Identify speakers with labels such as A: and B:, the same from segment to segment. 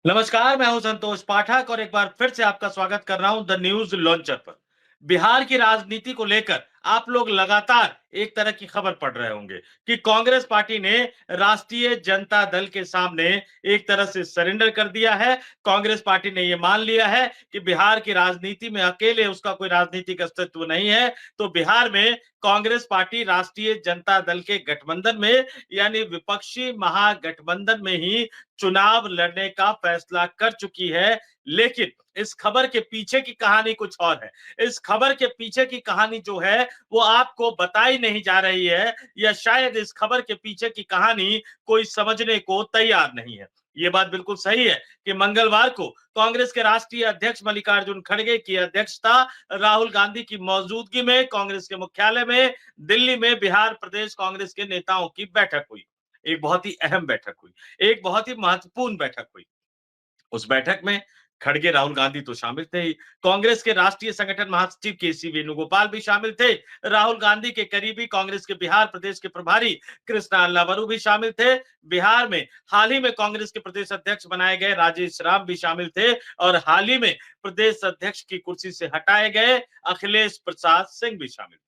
A: नमस्कार, मैं हूं संतोष पाठक और एक बार फिर से आपका स्वागत कर रहा हूं द न्यूज लॉन्चर पर। बिहार की राजनीति को लेकर आप लोग लगातार एक तरह की खबर पढ़ रहे होंगे कि कांग्रेस पार्टी ने राष्ट्रीय जनता दल के सामने एक तरह से सरेंडर कर दिया है। कांग्रेस पार्टी ने यह मान लिया है कि बिहार की राजनीति में अकेले उसका कोई राजनीतिक अस्तित्व नहीं है, तो बिहार में कांग्रेस पार्टी राष्ट्रीय जनता दल के गठबंधन में यानी विपक्षी महागठबंधन में ही चुनाव लड़ने का फैसला कर चुकी है। लेकिन इस खबर के पीछे की कहानी कुछ और है। इस खबर के पीछे की कहानी जो है वो आपको बताई नहीं जा रही है, या शायद इस खबर के पीछे की कहानी कोई समझने को तैयार नहीं है। ये बात बिल्कुल सही है कि मंगलवार को कांग्रेस के राष्ट्रीय अध्यक्ष मल्लिकार्जुन खड़गे की अध्यक्षता, राहुल गांधी की मौजूदगी में कांग्रेस के मुख्यालय में दिल्ली में बिहार प्रदेश कांग्रेस के नेताओं की बैठक हुई। एक बहुत ही अहम बैठक हुई, एक बहुत ही महत्वपूर्ण बैठक हुई। उस बैठक में खड़गे राहुल गांधी तो शामिल थे ही, कांग्रेस के राष्ट्रीय संगठन महासचिव केसी वेणुगोपाल भी शामिल थे। राहुल गांधी के करीबी कांग्रेस के बिहार प्रदेश के प्रभारी कृष्णा अल्लावरू भी शामिल थे। बिहार में हाल ही में कांग्रेस के प्रदेश अध्यक्ष बनाए गए राजेश राम भी शामिल थे, और हाल ही में प्रदेश अध्यक्ष की कुर्सी से हटाए गए अखिलेश प्रसाद सिंह भी शामिल थे।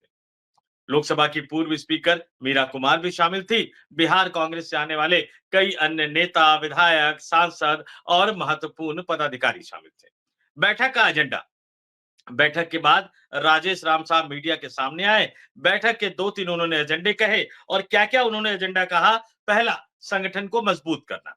A: लोकसभा की पूर्व स्पीकर मीरा कुमार भी शामिल थी। बिहार कांग्रेस से आने वाले कई अन्य नेता, विधायक, सांसद और महत्वपूर्ण पदाधिकारी शामिल थे। बैठक का एजेंडा, बैठक के बाद राजेश राम साहब मीडिया के सामने आए। बैठक के 2-3 उन्होंने एजेंडे कहे, और क्या-क्या उन्होंने एजेंडा कहा। पहला, संगठन को मजबूत करना।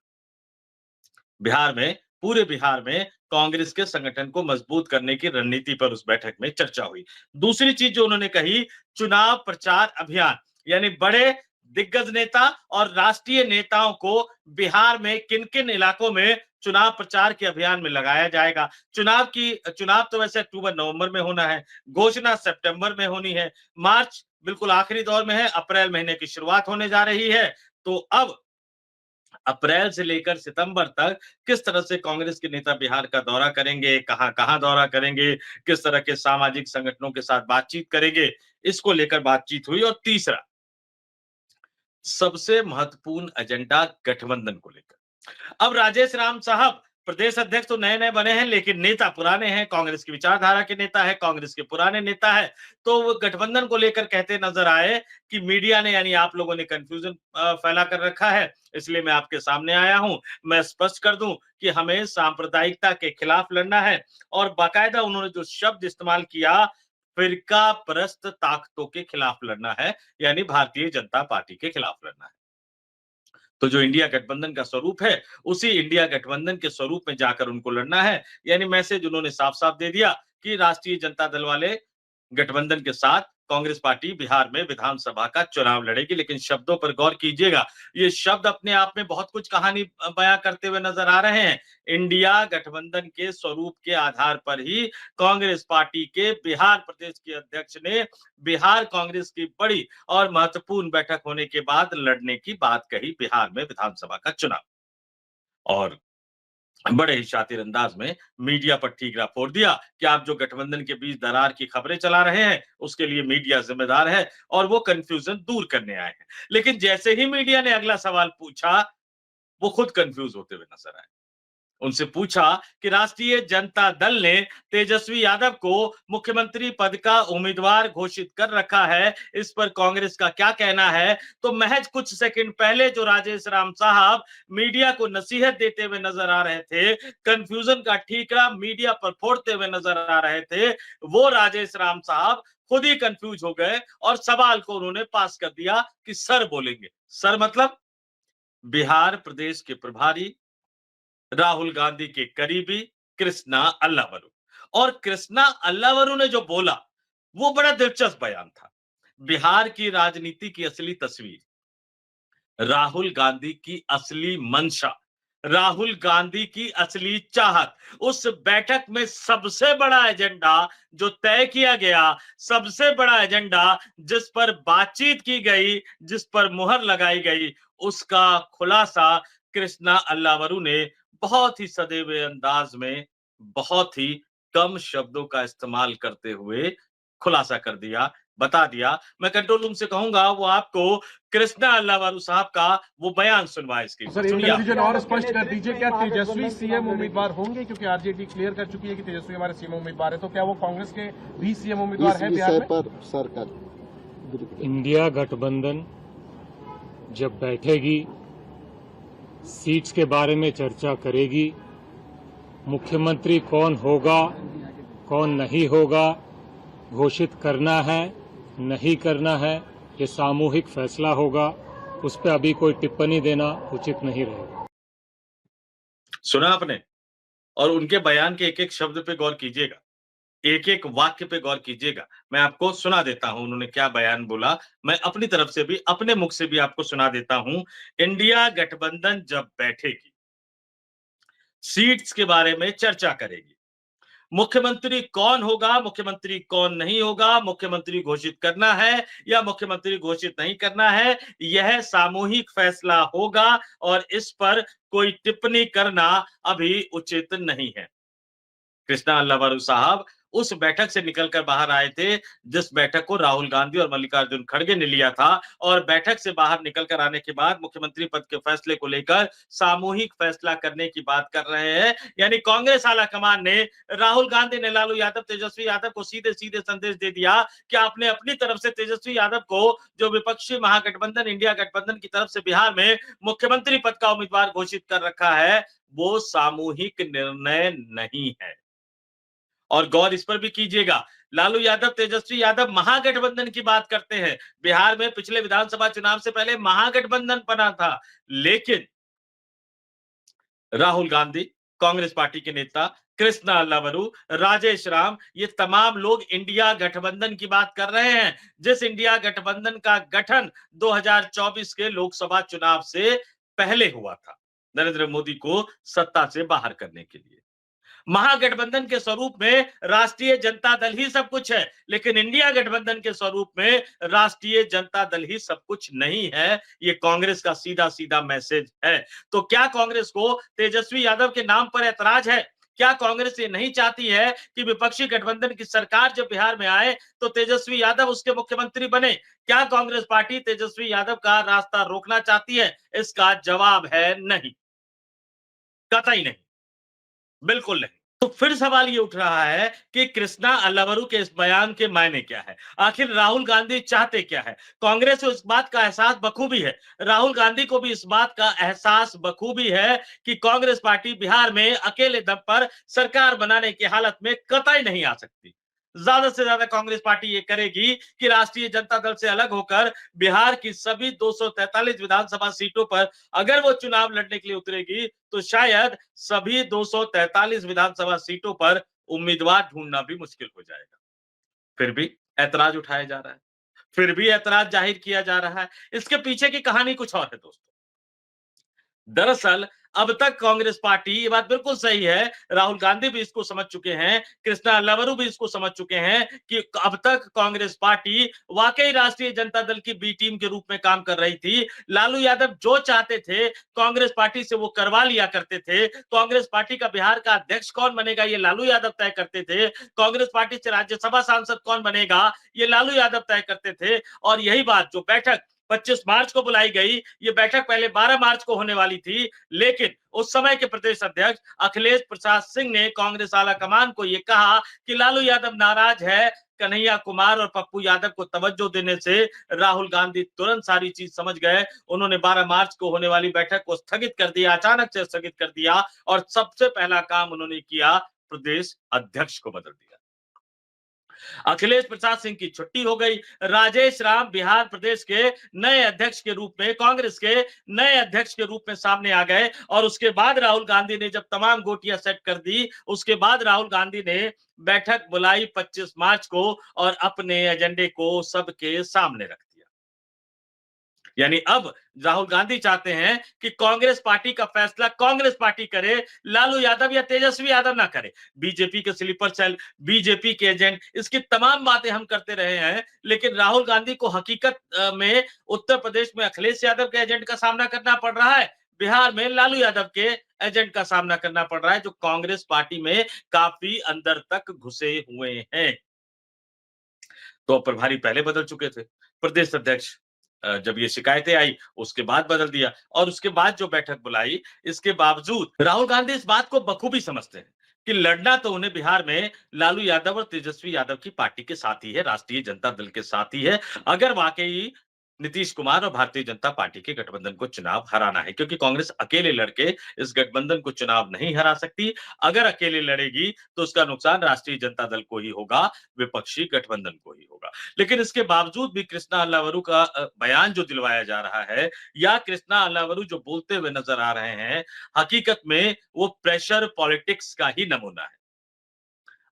A: बिहार में, पूरे बिहार में कांग्रेस के संगठन को मजबूत करने की रणनीति पर उस बैठक में चर्चा हुई। दूसरी चीज जो उन्होंने कही, चुनाव प्रचार अभियान, यानी बड़े दिग्गज नेता और राष्ट्रीय नेताओं को बिहार में किन-किन इलाकों में चुनाव प्रचार के अभियान में लगाया जाएगा। चुनाव तो वैसे अक्टूबर-नवंबर में होना है, घोषणा सितंबर में होनी है, मार्च बिल्कुल आखिरी दौर में है, अप्रैल महीने की शुरुआत होने जा रही है। तो अब अप्रैल से लेकर सितंबर तक किस तरह से कांग्रेस के नेता बिहार का दौरा करेंगे, कहां-कहां दौरा करेंगे, किस तरह के सामाजिक संगठनों के साथ बातचीत करेंगे, इसको लेकर बातचीत हुई। और तीसरा, सबसे महत्वपूर्ण एजेंडा गठबंधन को लेकर। अब राजेश राम साहब प्रदेश अध्यक्ष तो नए-नए बने हैं, लेकिन नेता पुराने हैं, कांग्रेस की विचारधारा के नेता है, कांग्रेस के पुराने नेता है। तो वो गठबंधन को लेकर कहते नजर आए कि मीडिया ने यानी आप लोगों ने कंफ्यूजन फैला कर रखा है, इसलिए मैं आपके सामने आया हूं। मैं स्पष्ट कर दूं कि हमें सांप्रदायिकता के खिलाफ लड़ना है, और बाकायदा उन्होंने जो शब्द इस्तेमाल किया, फिरका परस्त ताकतों के खिलाफ लड़ना है, यानी भारतीय जनता पार्टी के खिलाफ लड़ना है। तो जो इंडिया गठबंधन का स्वरूप है, उसी इंडिया गठबंधन के स्वरूप में जाकर उनको लड़ना है। यानी मैसेज उन्होंने साफ-साफ दे दिया कि राष्ट्रीय जनता दल वाले गठबंधन के साथ कांग्रेस पार्टी बिहार में विधानसभा का चुनाव लड़ेगी। लेकिन शब्दों पर गौर कीजिएगा, ये शब्द अपने आप में बहुत कुछ कहानी बयां करते हुए नजर आ रहे हैं। इंडिया गठबंधन के स्वरूप के आधार पर ही कांग्रेस पार्टी के बिहार प्रदेश के अध्यक्ष ने बिहार कांग्रेस की बड़ी और महत्वपूर्ण बैठक होने के बाद लड़ने की बात कही, बिहार में विधानसभा का चुनाव। और बड़े ही शातिर अंदाज में मीडिया पर ठीकरा फोड़ दिया कि आप जो गठबंधन के बीच दरार की खबरें चला रहे हैं, उसके लिए मीडिया जिम्मेदार है, और वो कंफ्यूजन दूर करने आए हैं। लेकिन जैसे ही मीडिया ने अगला सवाल पूछा, वो खुद कंफ्यूज होते हुए नजर आए। उनसे पूछा कि राष्ट्रीय जनता दल ने तेजस्वी यादव को मुख्यमंत्री पद का उम्मीदवार घोषित कर रखा है, इस पर कांग्रेस का क्या कहना है। तो महज कुछ सेकंड पहले जो राजेश राम साहब मीडिया को नसीहत देते हुए नजर आ रहे थे, कंफ्यूजन का ठीकरा मीडिया पर फोड़ते हुए नजर आ रहे थे, वो राजेश राम साहब खुद ही कंफ्यूज हो गए और सवाल को उन्होंने पास कर दिया कि सर बोलेंगे। सर मतलब बिहार प्रदेश के प्रभारी राहुल गांधी के करीबी कृष्णा अल्लावरू। और कृष्णा अल्लावरू ने जो बोला, वो बड़ा दिलचस्प बयान था। बिहार की राजनीति की असली तस्वीर, राहुल गांधी की असली मंशा, राहुल गांधी की असली चाहत, उस बैठक में सबसे बड़ा एजेंडा जो तय किया गया, सबसे बड़ा एजेंडा जिस पर बातचीत की गई, जिस पर मुहर लगाई गई, उसका खुलासा कृष्णा अल्लावरू ने बहुत ही सधे हुए अंदाज में, बहुत ही कम शब्दों का इस्तेमाल करते हुए खुलासा कर दिया। बता दिया। मैं कंट्रोल रूम से कहूंगा वो आपको कृष्णा अल्लावारू साहब का वो बयान सुनवाए इसके लिए।
B: सर,
A: सुनिए
B: एक डिवीजन और स्पष्ट कर दीजिए, क्या तेजस्वी सीएम उम्मीदवार होंगे? क्योंकि आरजेडी क्लियर कर चुकी है कि तेजस्वी हमारे सीएम उम्मीदवार है, तो क्या वो कांग्रेस के भी सीएम उम्मीदवार है बिहार में?
C: पर सरकार
D: इंडिया गठबंधन जब बैठेगी, सीट्स के बारे में चर्चा करेगी, मुख्यमंत्री कौन होगा, कौन नहीं होगा, घोषित करना है, नहीं करना है, ये सामूहिक फैसला होगा। उस पर अभी कोई टिप्पणी देना उचित नहीं रहेगा।
A: सुना आपने? और उनके बयान के एक-एक शब्द पे गौर कीजिएगा, एक-एक वाक्य पे गौर कीजिएगा। मैं आपको सुना देता हूं उन्होंने क्या बयान बोला। मैं अपनी तरफ से भी, अपने मुख से भी आपको सुना देता हूं। इंडिया गठबंधन जब बैठेगी, सीट्स के बारे में चर्चा करेगी। मुख्यमंत्री कौन होगा, मुख्यमंत्री कौन नहीं होगा, मुख्यमंत्री घोषित करना है या मुख्यमंत्री घोषित नहीं करना है, यह सामूहिक फैसला होगा और इस पर कोई टिप्पणी करना अभी उचित नहीं है। कृष्णा अल्लावारू साहब उस बैठक से निकलकर बाहर आए थे जिस बैठक को राहुल गांधी और मल्लिकार्जुन खड़गे ने लिया था, और बैठक से बाहर निकलकर आने के बाद मुख्यमंत्री पद के फैसले को लेकर सामूहिक फैसला करने की बात कर रहे हैं। यानी कांग्रेस आला कमान ने, राहुल गांधी ने लालू यादव, तेजस्वी यादव को सीधे सीधे संदेश दे दिया कि आपने अपनी तरफ से तेजस्वी यादव को, जो विपक्षी महागठबंधन इंडिया गठबंधन की तरफ से बिहार में मुख्यमंत्री पद का उम्मीदवार घोषित कर रखा है, वो सामूहिक निर्णय नहीं है। और गौर इस पर भी कीजिएगा, लालू यादव, तेजस्वी यादव महागठबंधन की बात करते हैं। बिहार में पिछले विधानसभा चुनाव से पहले महागठबंधन बना था, लेकिन राहुल गांधी, कांग्रेस पार्टी के नेता कृष्णा अल्लावरू, राजेश राम, ये तमाम लोग इंडिया गठबंधन की बात कर रहे हैं, जिस इंडिया गठबंधन का गठन 2024 के लोकसभा चुनाव से पहले हुआ था, नरेंद्र मोदी को सत्ता से बाहर करने के लिए। महागठबंधन के स्वरूप में राष्ट्रीय जनता दल ही सब कुछ है, लेकिन इंडिया गठबंधन के स्वरूप में राष्ट्रीय जनता दल ही सब कुछ नहीं है। ये कांग्रेस का सीधा सीधा मैसेज है। तो क्या कांग्रेस को तेजस्वी यादव के नाम पर ऐतराज है? क्या कांग्रेस ये नहीं चाहती है कि विपक्षी गठबंधन की सरकार जब बिहार में आए तो तेजस्वी यादव उसके मुख्यमंत्री बने? क्या कांग्रेस पार्टी तेजस्वी यादव का रास्ता रोकना चाहती है? इसका जवाब है नहीं, कतई नहीं, बिल्कुल नहीं। तो फिर सवाल ये उठ रहा है कि कृष्णा अल्लावरू के इस बयान के मायने क्या है? आखिर राहुल गांधी चाहते क्या है? कांग्रेस को इस बात का एहसास बखूबी है, राहुल गांधी को भी इस बात का एहसास बखूबी है कि कांग्रेस पार्टी बिहार में अकेले दम पर सरकार बनाने की हालत में कतई नहीं आ सकती। ज्यादा से ज्यादा कांग्रेस पार्टी ये करेगी कि राष्ट्रीय जनता दल से अलग होकर बिहार की सभी 243 विधानसभा सीटों पर अगर वो चुनाव लड़ने के लिए उतरेगी तो शायद सभी 243 विधानसभा सीटों पर उम्मीदवार ढूंढना भी मुश्किल हो जाएगा। फिर भी ऐतराज उठाया जा रहा है, फिर भी ऐतराज जाहिर किया जा रहा है। इसके पीछे की कहानी कुछ और है दोस्तों। दरअसल अब तक कांग्रेस पार्टी, ये बात बिल्कुल सही है, राहुल गांधी भी इसको समझ चुके हैं, कृष्णा अल्लावरू भी इसको समझ चुके हैं कि अब तक कांग्रेस पार्टी वाकई राष्ट्रीय जनता दल की बी टीम के रूप में काम कर रही थी। लालू यादव जो चाहते थे कांग्रेस पार्टी से वो करवा लिया करते थे। कांग्रेस पार्टी का बिहार का अध्यक्ष कौन बनेगा ये लालू यादव तय करते थे। कांग्रेस पार्टी से राज्यसभा सांसद कौन बनेगा ये लालू यादव तय करते थे। और यही बात, जो बैठक 25 मार्च को बुलाई गई, ये बैठक पहले 12 मार्च को होने वाली थी, लेकिन उस समय के प्रदेश अध्यक्ष अखिलेश प्रसाद सिंह ने कांग्रेस आला कमान को यह कहा कि लालू यादव नाराज है, कन्हैया कुमार और पप्पू यादव को तवज्जो देने से राहुल गांधी तुरंत सारी चीज समझ गए। उन्होंने 12 मार्च को होने वाली बैठक को स्थगित कर दिया, अचानक से स्थगित कर दिया, और सबसे पहला काम उन्होंने किया, प्रदेश अध्यक्ष को बदल दिया। अखिलेश प्रसाद सिंह की छुट्टी हो गई, राजेश राम बिहार प्रदेश के नए अध्यक्ष के रूप में, कांग्रेस के नए अध्यक्ष के रूप में सामने आ गए। और उसके बाद राहुल गांधी ने जब तमाम गोटियां सेट कर दी, उसके बाद राहुल गांधी ने बैठक बुलाई 25 मार्च को और अपने एजेंडे को सबके सामने रख दिया। यानी अब राहुल गांधी चाहते हैं कि कांग्रेस पार्टी का फैसला कांग्रेस पार्टी करे, लालू यादव या तेजस्वी यादव ना करे। बीजेपी के स्लीपर सेल, बीजेपी के एजेंट, इसकी तमाम बातें हम करते रहे हैं, लेकिन राहुल गांधी को हकीकत में उत्तर प्रदेश में अखिलेश यादव के एजेंट का सामना करना पड़ रहा है, बिहार में लालू यादव के एजेंट का सामना करना पड़ रहा है, जो कांग्रेस पार्टी में काफी अंदर तक घुसे हुए हैं। तो प्रभारी पहले बदल चुके थे। प्रदेश अध्यक्ष जब ये शिकायतें आई उसके बाद बदल दिया और उसके बाद जो बैठक बुलाई, इसके बावजूद राहुल गांधी इस बात को बखूबी समझते हैं कि लड़ना तो उन्हें बिहार में लालू यादव और तेजस्वी यादव की पार्टी के साथ ही है, राष्ट्रीय जनता दल के साथ ही है। अगर वाकई नीतीश कुमार और भारतीय जनता पार्टी के गठबंधन को चुनाव हराना है, क्योंकि कांग्रेस अकेले लड़के इस गठबंधन को चुनाव नहीं हरा सकती। अगर अकेले लड़ेगी तो उसका नुकसान राष्ट्रीय जनता दल को ही होगा, विपक्षी गठबंधन को ही होगा। लेकिन इसके बावजूद भी कृष्णा अल्लावरू का बयान जो दिलवाया जा रहा है या कृष्णा अल्लावरू जो बोलते हुए नजर आ रहे हैं, हकीकत में वो प्रेशर पॉलिटिक्स का ही नमूना है।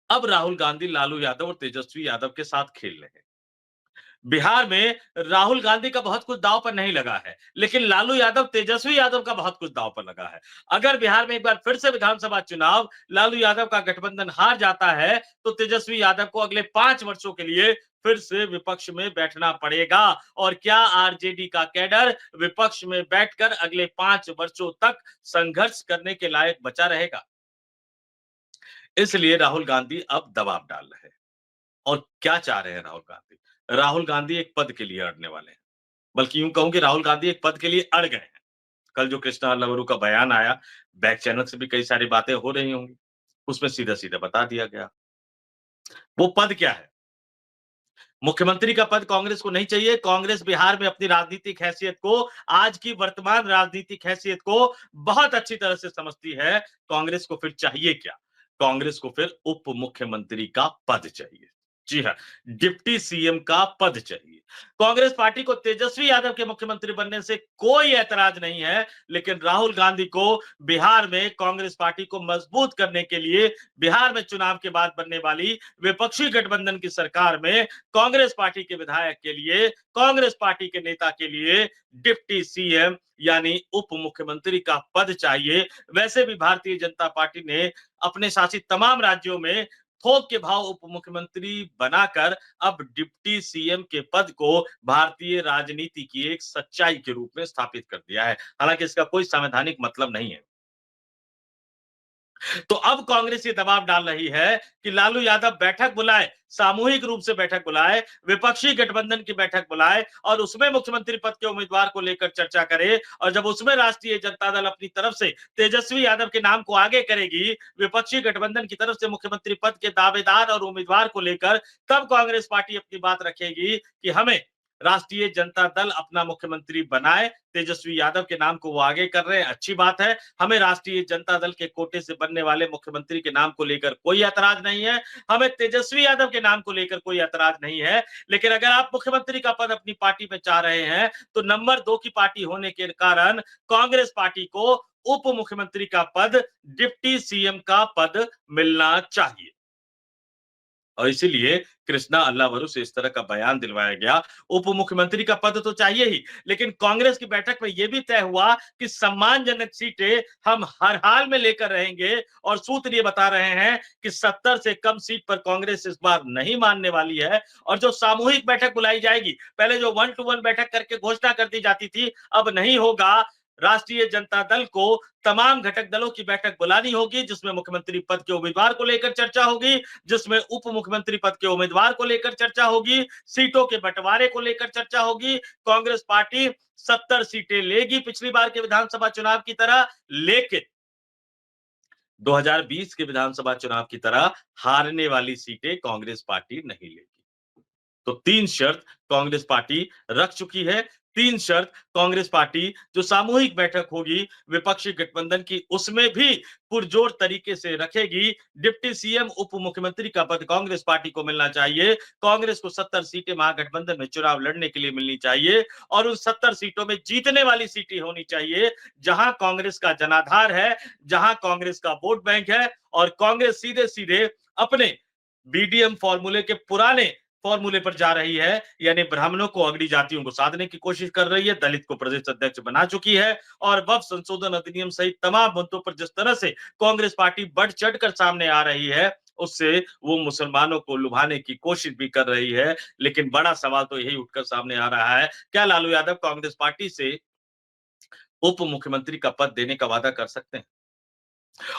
A: अब राहुल गांधी लालू यादव और तेजस्वी यादव के साथ खेल रहे हैं। बिहार में राहुल गांधी का बहुत कुछ दांव पर नहीं लगा है, लेकिन लालू यादव तेजस्वी यादव का बहुत कुछ दांव पर लगा है। अगर बिहार में एक बार फिर से विधानसभा चुनाव लालू यादव का गठबंधन हार जाता है तो तेजस्वी यादव को अगले 5 वर्षों के लिए फिर से विपक्ष में बैठना पड़ेगा। और क्या आरजेडी का कैडर विपक्ष में बैठकर अगले 5 वर्षों तक संघर्ष करने के लायक बचा रहेगा? इसलिए राहुल गांधी अब दबाव डाल रहे हैं। और क्या चाह रहे हैं राहुल गांधी? राहुल गांधी एक पद के लिए अड़ने वाले हैं। बल्कि यूं कहूं कि राहुल गांधी एक पद के लिए अड़ गए हैं। कल जो कृष्णा अल्लावरू का बयान आया, बैक चैनल से भी कई सारी बातें हो रही होंगी। उसमें सीधा-सीधा बता दिया गया। वो पद क्या है? मुख्यमंत्री का पद कांग्रेस को नहीं चाहिए। कांग्रेस बिहार में अपनी राजनीतिक हैसियत को, आज की वर्तमान राजनीतिक हैसियत को बहुत अच्छी तरह से समझती है। कांग्रेस को फिर चाहिए क्या? कांग्रेस को फिर उप मुख्यमंत्री का पद चाहिए। जी हाँ, डिप्टी सीएम का पद चाहिए। कांग्रेस पार्टी को तेजस्वी यादव के मुख्यमंत्री बनने से कोई ऐतराज नहीं है, लेकिन राहुल गांधी को बिहार में कांग्रेस पार्टी को मजबूत करने के लिए बिहार में चुनाव के बाद बनने वाली विपक्षी गठबंधन की सरकार में कांग्रेस पार्टी के विधायक के लिए, कांग्रेस पार्टी के नेता के लिए डिप्टी सीएम यानी उप मुख्यमंत्री का पद चाहिए। वैसे भी भारतीय जनता पार्टी ने अपने शासित तमाम राज्यों में थोक के भाव उप मुख्यमंत्री बनाकर अब डिप्टी सीएम के पद को भारतीय राजनीति की एक सच्चाई के रूप में स्थापित कर दिया है। हालांकि इसका कोई संवैधानिक मतलब नहीं है। तो अब कांग्रेस ये दबाव डाल रही है कि लालू यादव बैठक बुलाए, सामूहिक रूप से बैठक बुलाए, विपक्षी गठबंधन की बैठक बुलाए और उसमें मुख्यमंत्री पद के उम्मीदवार को लेकर चर्चा करे। और जब उसमें राष्ट्रीय जनता दल अपनी तरफ से तेजस्वी यादव के नाम को आगे करेगी, विपक्षी गठबंधन की तरफ से मुख्यमंत्री पद के दावेदार और उम्मीदवार को लेकर, तब कांग्रेस पार्टी अपनी बात रखेगी कि हमें राष्ट्रीय जनता दल अपना मुख्यमंत्री बनाए। तेजस्वी यादव के नाम को वो आगे कर रहे हैं, अच्छी बात है। हमें राष्ट्रीय जनता दल के कोटे से बनने वाले मुख्यमंत्री के नाम को लेकर कोई ऐतराज नहीं है। हमें तेजस्वी यादव के नाम को लेकर कोई ऐतराज नहीं है। लेकिन अगर आप मुख्यमंत्री का पद अपनी पार्टी में चाह रहे हैं तो नंबर 2 की पार्टी होने के कारण कांग्रेस पार्टी को उप मुख्यमंत्री का पद, डिप्टी सीएम का पद मिलना चाहिए। और इसीलिए कृष्णा अल्लावरू से इस तरह का बयान दिलवाया गया। उप मुख्यमंत्री का पद तो चाहिए ही, लेकिन कांग्रेस की बैठक में यह भी तय हुआ कि सम्मानजनक सीटें हम हर हाल में लेकर रहेंगे। और सूत्र ये बता रहे हैं कि 70 से कम सीट पर कांग्रेस इस बार नहीं मानने वाली है। और जो सामूहिक बैठक बुलाई जाएगी, पहले जो 1 to 1 बैठक करके घोषणा कर दी जाती थी, अब नहीं होगा। राष्ट्रीय जनता दल को तमाम घटक दलों की बैठक बुलानी होगी, जिसमें मुख्यमंत्री पद के उम्मीदवार को लेकर चर्चा होगी, जिसमें उप मुख्यमंत्री पद के उम्मीदवार को लेकर चर्चा होगी, सीटों के बंटवारे को लेकर चर्चा होगी। कांग्रेस पार्टी 70 सीटें लेगी पिछली बार के विधानसभा चुनाव की तरह, लेकिन 2020 के विधानसभा चुनाव की तरह हारने वाली सीटें कांग्रेस पार्टी नहीं लेगी। तो 3 शर्त कांग्रेस पार्टी रख चुकी है। 3 शर्त कांग्रेस पार्टी जो सामूहिक बैठक होगी विपक्षी गठबंधन की, उसमें भी पुरजोर तरीके से रखेगी। डिप्टी सीएम उप मुख्यमंत्री का पद कांग्रेस पार्टी को मिलना चाहिए। कांग्रेस को 70 सीटें महागठबंधन में चुनाव लड़ने के लिए मिलनी चाहिए और उन 70 सीटों में जीतने वाली सीटें होनी चाहिए जहां कांग्रेस का जनाधार है, जहां कांग्रेस का वोट बैंक है। और कांग्रेस सीधे सीधे अपने बीडीएम फॉर्मूले के पुराने फॉर्मूले पर जा रही है, यानी ब्राह्मणों को, अगड़ी जातियों को साधने की कोशिश कर रही है, दलित को प्रदेश अध्यक्ष बना चुकी है। और वक्फ संशोधन अधिनियम सहित तमाम मुद्दों पर जिस तरह से कांग्रेस पार्टी बढ़ चढ़कर सामने आ रही है, उससे वो मुसलमानों को लुभाने की कोशिश भी कर रही है। लेकिन बड़ा सवाल तो यही उठकर सामने आ रहा है, क्या लालू यादव कांग्रेस पार्टी से उप मुख्यमंत्री का पद देने का वादा कर सकते हैं?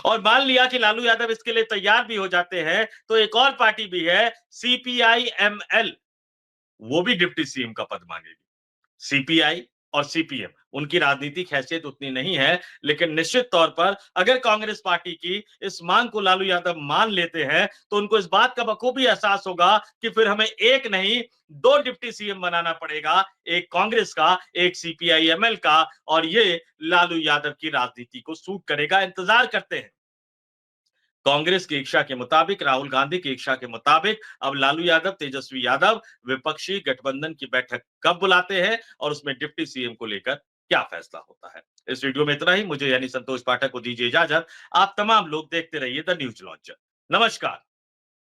A: और मान लिया कि लालू यादव इसके लिए तैयार भी हो जाते हैं, तो एक और पार्टी भी है, सीपीआई एमएल, वो भी डिप्टी सीएम का पद मांगेगी। सीपीआई और सीपीएम उनकी राजनीतिक हैसियत उतनी नहीं है, लेकिन निश्चित तौर पर अगर कांग्रेस पार्टी की इस मांग को लालू यादव मान लेते हैं तो उनको इस बात का बखूबी एहसास होगा कि फिर हमें एक नहीं 2 डिप्टी सीएम बनाना पड़ेगा, एक कांग्रेस का, एक सीपीआई एमएल का, और ये लालू यादव की राजनीति को सूट करेगा। इंतजार करते हैं। कांग्रेस की इच्छा के मुताबिक, राहुल गांधी की इच्छा के मुताबिक अब लालू यादव, तेजस्वी यादव विपक्षी गठबंधन की बैठक कब बुलाते हैं और उसमें डिप्टी सीएम को लेकर क्या फैसला होता है। इस वीडियो में इतना ही। मुझे यानी संतोष पाठक को दीजिए इजाजत। आप तमाम लोग देखते रहिए द न्यूज लॉन्चर। नमस्कार।